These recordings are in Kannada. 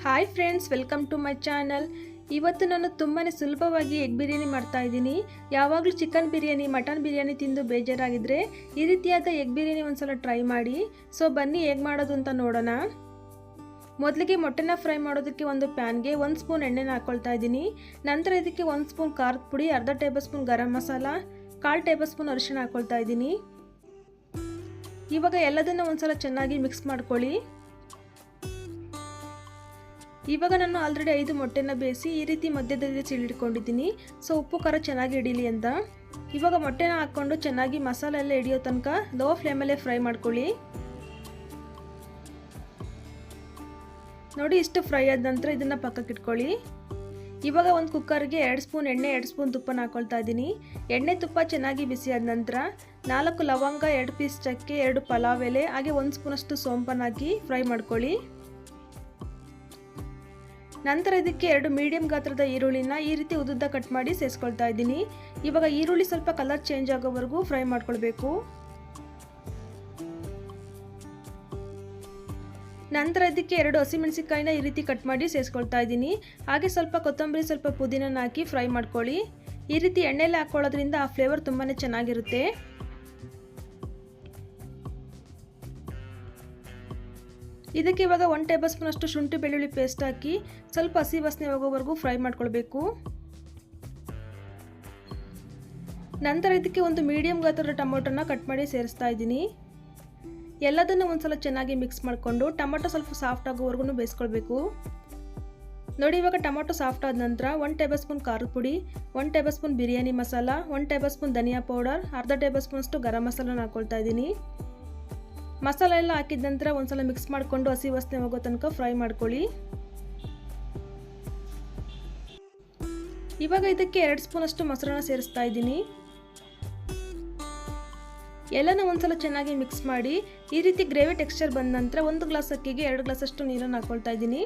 Hi friends, welcome to my channel. ಇವತ್ತು ನಾನು ತುಂಬಾ ಸುಲಭವಾಗಿ ಎಗ್ ಬಿರಿಯಾನಿ ಮಾಡ್ತಾ ಇದ್ದೀನಿ. ಯಾವಾಗಲೂ ಚಿಕನ್ ಬಿರಿಯಾನಿ, ಮಟನ್ ಬಿರಿಯಾನಿ ತಿಂದು ಬೇಜಾರಾಗಿದ್ದರೆ ಈ ರೀತಿಯಾದ ಎಗ್ ಬಿರಿಯಾನಿ ಒಂದ್ಸಲ ಟ್ರೈ ಮಾಡಿ. ಸೊ ಬನ್ನಿ ಹೇಗೆ ಮಾಡೋದು ಅಂತ ನೋಡೋಣ. ಮೊದಲಿಗೆ ಮೊಟ್ಟೆನ ಫ್ರೈ ಮಾಡೋದಕ್ಕೆ ಒಂದು ಪ್ಯಾನ್ಗೆ 1 ಸ್ಪೂನ್ ಎಣ್ಣೆನ ಹಾಕ್ಕೊಳ್ತಾ ಇದ್ದೀನಿ. ನಂತರ ಇದಕ್ಕೆ 1 ಸ್ಪೂನ್ ಖಾರದ ಪುಡಿ, ಅರ್ಧ table spoon garam masala, 1/4 table spoon ಅರಿಶಿಣ ಹಾಕ್ಕೊಳ್ತಾ ಇದ್ದೀನಿ. ಇವಾಗ ಎಲ್ಲದನ್ನು ಒಂದ್ಸಲ ಚೆನ್ನಾಗಿ ಮಿಕ್ಸ್ ಮಾಡ್ಕೊಳ್ಳಿ. ಇವಾಗ ನಾನು ಆಲ್ರೆಡಿ 5 ಮೊಟ್ಟೆನ ಬೇಯಿಸಿ ಈ ರೀತಿ ಮಧ್ಯದಲ್ಲಿ ಸಿಡಿಟ್ಕೊಂಡಿದ್ದೀನಿ. ಸೊ ಉಪ್ಪು ಖಾರ ಚೆನ್ನಾಗಿ ಹಿಡೀಲಿ ಅಂತ. ಇವಾಗ ಮೊಟ್ಟೆನ ಹಾಕ್ಕೊಂಡು ಚೆನ್ನಾಗಿ ಮಸಾಲೆ ಎಲ್ಲ ಹಿಡಿಯೋ ತನಕ ಲೋ ಫ್ಲೇಮಲ್ಲೇ ಫ್ರೈ ಮಾಡ್ಕೊಳ್ಳಿ. ನೋಡಿ, ಇಷ್ಟು ಫ್ರೈ ಆದ ನಂತರ ಇದನ್ನು ಪಕ್ಕಕ್ಕೆ ಇಟ್ಕೊಳ್ಳಿ. ಇವಾಗ ಒಂದು ಕುಕ್ಕರ್ಗೆ 2 ಸ್ಪೂನ್ ಎಣ್ಣೆ, 2 ಸ್ಪೂನ್ ತುಪ್ಪನ ಹಾಕ್ಕೊಳ್ತಾ ಇದ್ದೀನಿ. ಎಣ್ಣೆ ತುಪ್ಪ ಚೆನ್ನಾಗಿ ಬಿಸಿ ಆದ ನಂತರ 4 ಲವಂಗ, 2 ಪೀಸ್ ಚಕ್ಕೆ, 2 ಪಲಾವ್ ಎಲೆ, ಹಾಗೆ 1 ಸ್ಪೂನಷ್ಟು ಸೋಂಪನ್ನು ಹಾಕಿ ಫ್ರೈ ಮಾಡ್ಕೊಳ್ಳಿ. ನಂತರ ಇದಕ್ಕೆ 2 ಮೀಡಿಯಂ ಗಾತ್ರದ ಈರುಳ್ಳಿನ ಈ ರೀತಿ ಉದ್ದುದ್ದ ಕಟ್ ಮಾಡಿ ಸೇರಿಸ್ಕೊಳ್ತಾ ಇದ್ದೀನಿ. ಇವಾಗ ಈರುಳ್ಳಿ ಸ್ವಲ್ಪ ಕಲರ್ ಚೇಂಜ್ ಆಗೋವರೆಗೂ ಫ್ರೈ ಮಾಡ್ಕೊಳ್ಬೇಕು. ನಂತರ ಇದಕ್ಕೆ 2 ಹಸಿಮೆಣಸಿನಕಾಯಿನ ಈ ರೀತಿ ಕಟ್ ಮಾಡಿ ಸೇರಿಸ್ಕೊಳ್ತಾ ಇದ್ದೀನಿ. ಹಾಗೆ ಸ್ವಲ್ಪ ಕೊತ್ತಂಬರಿ, ಸ್ವಲ್ಪ ಪುದೀನನ ಹಾಕಿ ಫ್ರೈ ಮಾಡ್ಕೊಳ್ಳಿ. ಈ ರೀತಿ ಎಣ್ಣೆಯಲ್ಲಿ ಹಾಕೊಳ್ಳೋದ್ರಿಂದ ಆ ಫ್ಲೇವರ್ ತುಂಬಾ ಚೆನ್ನಾಗಿರುತ್ತೆ. ಇದಕ್ಕೆ ಇವಾಗ 1 ಟೇಬಲ್ ಸ್ಪೂನ್ ಅಷ್ಟು ಶುಂಠಿ ಬೆಳ್ಳುಳ್ಳಿ ಪೇಸ್ಟ್ ಹಾಕಿ ಸ್ವಲ್ಪ ಹಸಿ ವಾಸನೆ ಹೋಗೋವರೆಗೂ ಫ್ರೈ ಮಾಡ್ಕೊಳ್ಬೇಕು. ನಂತರ ಇದಕ್ಕೆ ಒಂದು ಮೀಡಿಯಂ ಗಾತ್ರದ ಟೊಮೊಟೊನ ಕಟ್ ಮಾಡಿ ಸೇರಿಸ್ತಾ ಇದ್ದೀನಿ. ಎಲ್ಲದನ್ನು ಒಂದ್ಸಲ ಚೆನ್ನಾಗಿ ಮಿಕ್ಸ್ ಮಾಡಿಕೊಂಡು ಟೊಮೊಟೊ ಸ್ವಲ್ಪ ಸಾಫ್ಟ್ ಆಗೋವರೆಗೂ ಬೇಯಿಸ್ಕೊಳ್ಬೇಕು. ನೋಡಿ, ಇವಾಗ ಟೊಮೊಟೊ ಸಾಫ್ಟ್ ಆದ ನಂತರ 1 ಟೇಬಲ್ ಸ್ಪೂನ್ ಖಾರದ ಪುಡಿ, 1 tablespoon biryani masala, 1 tablespoon ಧನಿಯಾ ಪೌಡರ್, ಅರ್ಧ ಟೇಬಲ್ ಸ್ಪೂನ್ ಅಷ್ಟು ಗರಂ ಮಸಾಲನ ಹಾಕ್ಕೊಳ್ತಾ ಇದ್ದೀನಿ. ಮಸಾಲೆ ಎಲ್ಲ ಹಾಕಿದ ನಂತರ ಒಂದ್ಸಲ ಮಿಕ್ಸ್ ಮಾಡಿಕೊಂಡು ಹಸಿ ವಾಸನೆ ಹೋಗೋ ತನಕ ಫ್ರೈ ಮಾಡ್ಕೊಳ್ಳಿ. ಇವಾಗ ಇದಕ್ಕೆ 2 ಸ್ಪೂನ್ ಅಷ್ಟು ಮೊಸರನ್ನ ಸೇರಿಸ್ತಾ ಇದ್ದೀನಿ. ಎಲ್ಲನೂ ಒಂದ್ಸಲ ಚೆನ್ನಾಗಿ ಮಿಕ್ಸ್ ಮಾಡಿ ಈ ರೀತಿ ಗ್ರೇವಿ ಟೆಕ್ಸ್ಚರ್ ಬಂದ ನಂತರ 1 ಗ್ಲಾಸ್ ಅಕ್ಕಿಗೆ 2 ಗ್ಲಾಸ್ ಅಷ್ಟು ನೀರನ್ನು ಹಾಕ್ಕೊಳ್ತಾ ಇದ್ದೀನಿ.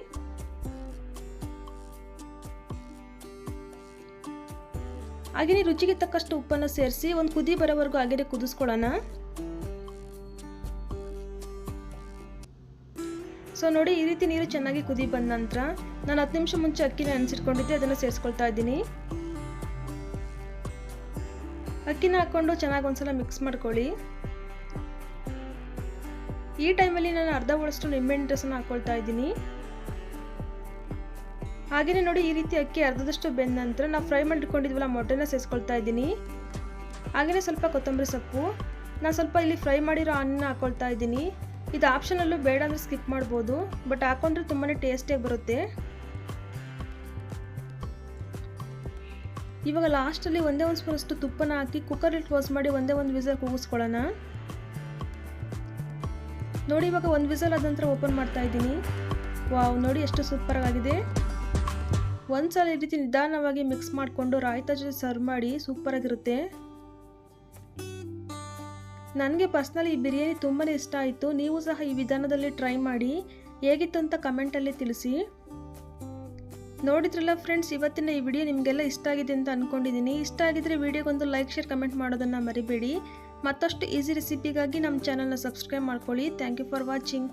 ಹಾಗೆಯೇ ರುಚಿಗೆ ತಕ್ಕಷ್ಟು ಉಪ್ಪನ್ನು ಸೇರಿಸಿ ಒಂದು ಕುದಿ ಬರೋವರೆಗೂ ಹಾಗೆಯೇ ಕುದಿಸ್ಕೊಳ್ಳೋಣ. ಸೊ ನೋಡಿ, ಈ ರೀತಿ ನೀರು ಚೆನ್ನಾಗಿ ಕುದಿ ಬಂದ ನಂತರ ನಾನು 10 ನಿಮಿಷ ಮುಂಚೆ ಅಕ್ಕಿನ ನೆನೆಸಿಟ್ಕೊಂಡಿದ್ದೆ, ಅದನ್ನು ಸೇರಿಸ್ಕೊಳ್ತಾ ಇದ್ದೀನಿ. ಅಕ್ಕಿನ ಹಾಕ್ಕೊಂಡು ಚೆನ್ನಾಗಿ ಒಂದ್ಸಲ ಮಿಕ್ಸ್ ಮಾಡ್ಕೊಳ್ಳಿ. ಈ ಟೈಮಲ್ಲಿ ನಾನು ಅರ್ಧ ಹೋಳಷ್ಟು ನಿಂಬೆಹಣ್ಣು ರಸನ ಹಾಕ್ಕೊಳ್ತಾ ಇದ್ದೀನಿ. ಹಾಗೆಯೇ ನೋಡಿ, ಈ ರೀತಿ ಅಕ್ಕಿ ಅರ್ಧದಷ್ಟು ಬೆಂದ ನಂತರ ನಾವು ಫ್ರೈ ಮಾಡಿಟ್ಕೊಂಡಿದ್ವಲ್ಲ ಮೊಟ್ಟೆನ ಸೇರಿಸ್ಕೊಳ್ತಾ ಇದ್ದೀನಿ. ಹಾಗೆಯೇ ಸ್ವಲ್ಪ ಕೊತ್ತಂಬರಿ ಸೊಪ್ಪು, ನಾನು ಸ್ವಲ್ಪ ಇಲ್ಲಿ ಫ್ರೈ ಮಾಡಿರೋ ಅನ್ನನ ಹಾಕ್ಕೊಳ್ತಾ ಇದ್ದೀನಿ. ಇದು ಆಪ್ಷನಲ್ಲೂ, ಬೇಡ ಅಂದರೆ ಸ್ಕಿಪ್ ಮಾಡ್ಬೋದು, ಬಟ್ ಹಾಕೊಂಡ್ರೆ ತುಂಬಾ ಟೇಸ್ಟಿಯಾಗಿ ಬರುತ್ತೆ. ಇವಾಗ ಲಾಸ್ಟಲ್ಲಿ 1 ಸ್ಪೂನ್ ಅಷ್ಟು ತುಪ್ಪನ ಹಾಕಿ ಕುಕ್ಕರಲ್ಲಿ ಕ್ಲೋಸ್ ಮಾಡಿ ಒಂದು ವಿಸಲ್ ಕೂಗಿಸ್ಕೊಳ್ಳೋಣ. ನೋಡಿ, ಇವಾಗ 1 ವಿಸಲ್ ಆದ ನಂತರ ಓಪನ್ ಮಾಡ್ತಾ ಇದ್ದೀನಿ. ವಾವ್, ನೋಡಿ ಎಷ್ಟು ಸೂಪರ್ ಆಗಿದೆ. ಒಂದ್ಸಲ ಈ ರೀತಿ ನಿಧಾನವಾಗಿ ಮಿಕ್ಸ್ ಮಾಡಿಕೊಂಡು ರಾಯ್ತಾ ಜೊತೆ ಸರ್ವ್ ಮಾಡಿ ಸೂಪರ್ ಆಗಿರುತ್ತೆ. ನನಗೆ ಪರ್ಸ್ನಲಿ ಈ ಬಿರಿಯಾನಿ ತುಂಬಾ ಇಷ್ಟ ಆಯಿತು. ನೀವು ಸಹ ಈ ವಿಧಾನದಲ್ಲಿ ಟ್ರೈ ಮಾಡಿ ಹೇಗಿತ್ತು ಅಂತ ಕಮೆಂಟಲ್ಲಿ ತಿಳಿಸಿ. ನೋಡಿದ್ರಲ್ಲ ಫ್ರೆಂಡ್ಸ್, ಇವತ್ತಿನ ಈ ವಿಡಿಯೋ ನಿಮಗೆಲ್ಲ ಇಷ್ಟ ಆಗಿದೆ ಅಂತ ಅಂದ್ಕೊಂಡಿದ್ದೀನಿ. ಇಷ್ಟ ಆಗಿದ್ರೆ ವಿಡಿಯೋಗೊಂದು ಲೈಕ್, ಶೇರ್, ಕಮೆಂಟ್ ಮಾಡೋದನ್ನು ಮರಿಬೇಡಿ. ಮತ್ತಷ್ಟು ಈಸಿ ರೆಸಿಪಿಗಾಗಿ ನಮ್ಮ ಚಾನಲ್ನ ಸಬ್ಸ್ಕ್ರೈಬ್ ಮಾಡ್ಕೊಳ್ಳಿ. Thank you for watching.